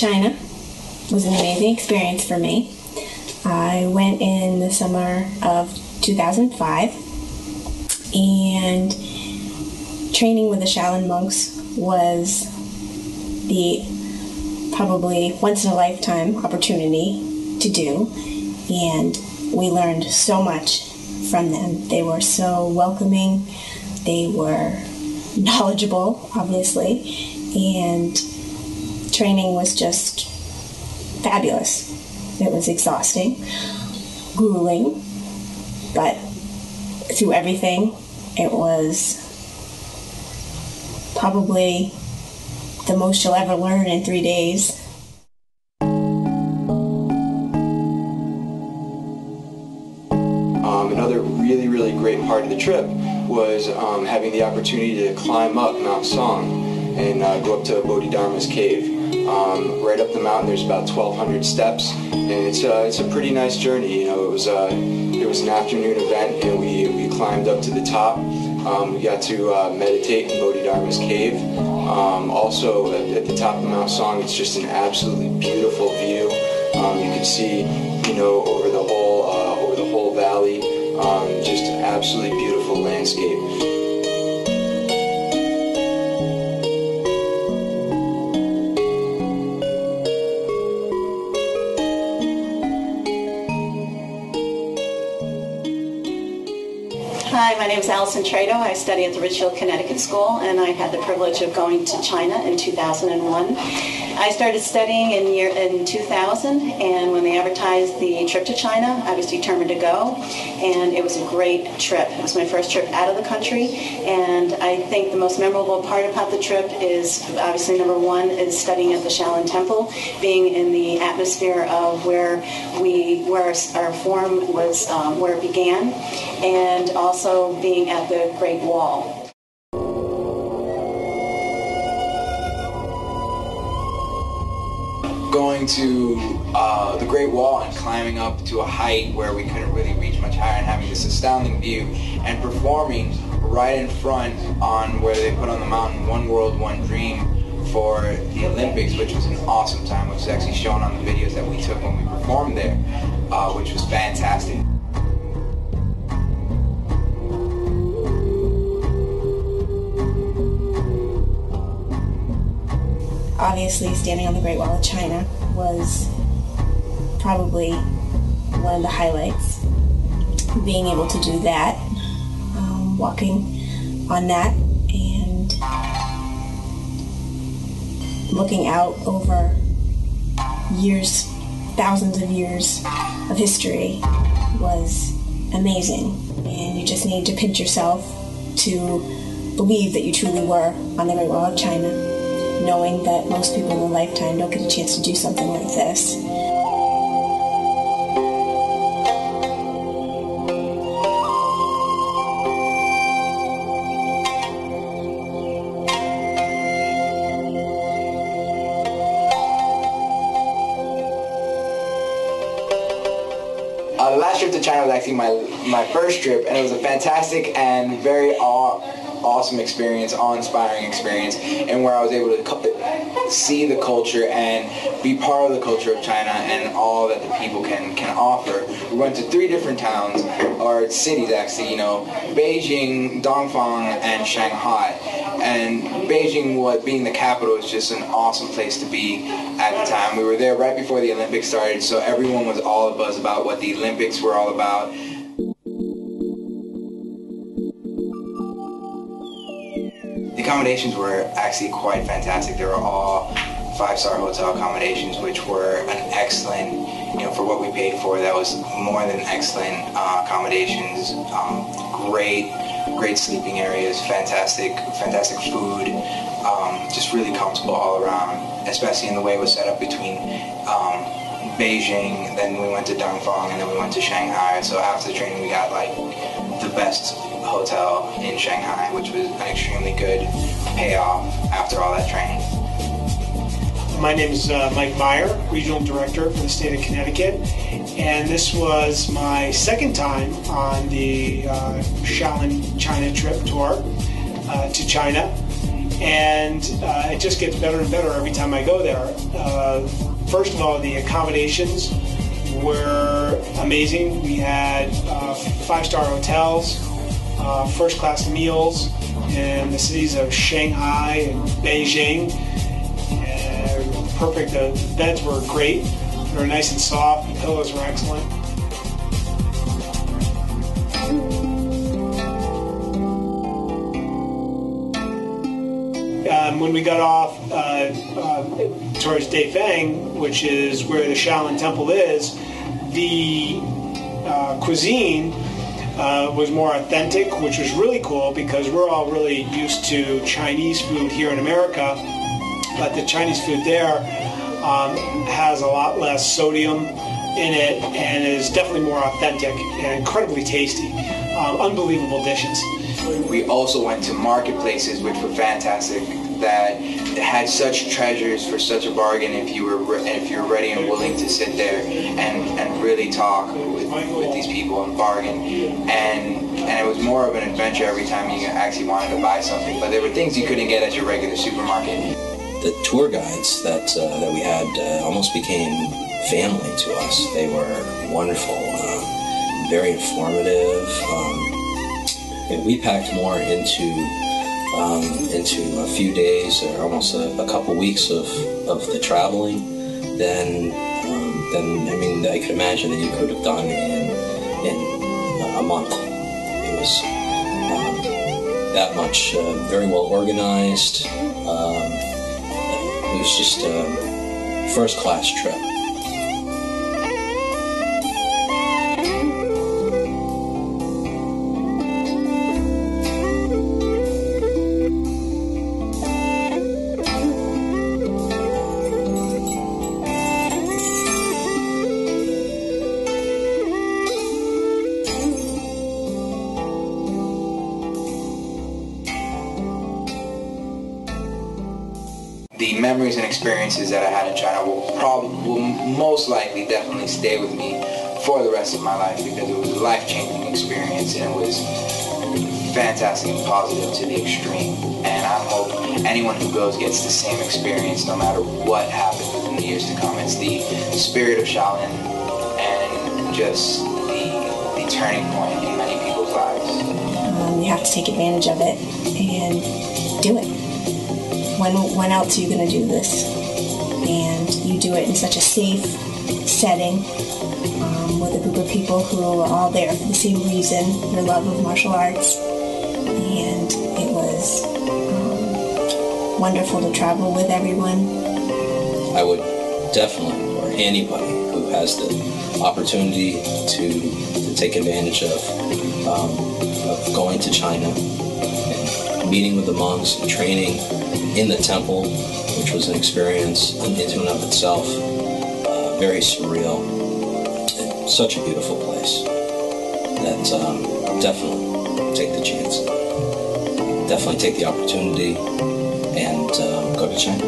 China was an amazing experience for me. I went in the summer of 2005, and training with the Shaolin monks was the probably once-in-a-lifetime opportunity to do, and we learned so much from them. They were so welcoming, they were knowledgeable, obviously, and training was just fabulous. It was exhausting, grueling, but through everything, it was probably the most you'll ever learn in 3 days. Another really great part of the trip was having the opportunity to climb up Mount Song and go up to Bodhidharma's cave. Right up the mountain, there's about 1,200 steps, and it's a pretty nice journey. You know, it was an afternoon event, and we climbed up to the top. We got to meditate in Bodhidharma's cave. Also, at the top of Mount Song, it's just an absolutely beautiful view. You can see, you know, over the whole valley. Just an absolutely beautiful landscape. Hi, my name is Allison Trado. I study at the Ridgefield, Connecticut School, and I had the privilege of going to China in 2001. I started studying in 2000, and when they advertised the trip to China, I was determined to go, and it was a great trip. It was my first trip out of the country, and I think the most memorable part about the trip is, obviously, number one, is studying at the Shaolin Temple, being in the atmosphere of where our form was, where it began, and also being at the Great Wall. Going to the Great Wall and climbing up to a height where we couldn't really reach much higher, and having this astounding view, and performing right in front on where they put on the mountain One World, One Dream for the Olympics, which was an awesome time, which is actually shown on the videos that we took when we performed there, which was fantastic. Obviously, standing on the Great Wall of China was probably one of the highlights. Being able to do that, walking on that, and looking out over years, thousands of years of history was amazing. And you just need to pinch yourself to believe that you truly were on the Great Wall of China, knowing that most people in a lifetime don't get a chance to do something like this. The last trip to China was actually my first trip, and it was a fantastic and very awesome experience, awe-inspiring experience, and where I was able to see the culture and be part of the culture of China and all that the people can offer. We went to 3 different towns, or cities actually, you know, Beijing, Dongfang, and Shanghai. And Beijing, being the capital, is just an awesome place to be at the time. We were there right before the Olympics started, so everyone was all abuzz about what the Olympics were all about. The accommodations were actually quite fantastic. They were all 5-star hotel accommodations, which were an excellent, you know, for what we paid for. That was more than excellent accommodations. Great sleeping areas, fantastic food, just really comfortable all around, especially in the way it was set up between Beijing, then we went to Dongfang, and then we went to Shanghai. So after the training, we got like the best hotel in Shanghai, which was an extremely good payoff after all that training. My name is Mike Meyer, Regional Director for the state of Connecticut, and this was my second time on the Shaolin China trip tour to China. and it just gets better and better every time I go there. First of all, the accommodations were amazing. We had 5-star hotels, first-class meals in the cities of Shanghai and Beijing. Perfect. The beds were great. They were nice and soft. The pillows were excellent. When we got off towards Daifang, which is where the Shaolin Temple is, the cuisine was more authentic, which was really cool because we're all really used to Chinese food here in America, but the Chinese food there has a lot less sodium in it and is definitely more authentic and incredibly tasty. Unbelievable dishes. We also went to marketplaces, which were fantastic, that had such treasures for such a bargain if you were ready and willing to sit there and really talk with these people and bargain. And it was more of an adventure every time you actually wanted to buy something. But there were things you couldn't get at your regular supermarket. The tour guides that we had almost became family to us. They were wonderful, very informative. And we packed more into a few days or almost a couple weeks of the traveling than I could imagine that you could have done in a month. It was that much very well organized. It was just a first-class trip. The memories and experiences that I had in China will most likely definitely stay with me for the rest of my life because it was a life-changing experience and it was fantastic and positive to the extreme. And I hope anyone who goes gets the same experience no matter what happens within the years to come. It's the spirit of Shaolin and just the turning point in many people's lives. You have to take advantage of it and do it. When else are you going to do this? And you do it in such a safe setting with a group of people who are all there for the same reason, their love of martial arts. And it was wonderful to travel with everyone. I would definitely, or anybody who has the opportunity to take advantage of going to China and meeting with the monks and training in the temple, which was an experience into and of itself, very surreal. Such a beautiful place that definitely take the chance. Definitely take the opportunity and go to China.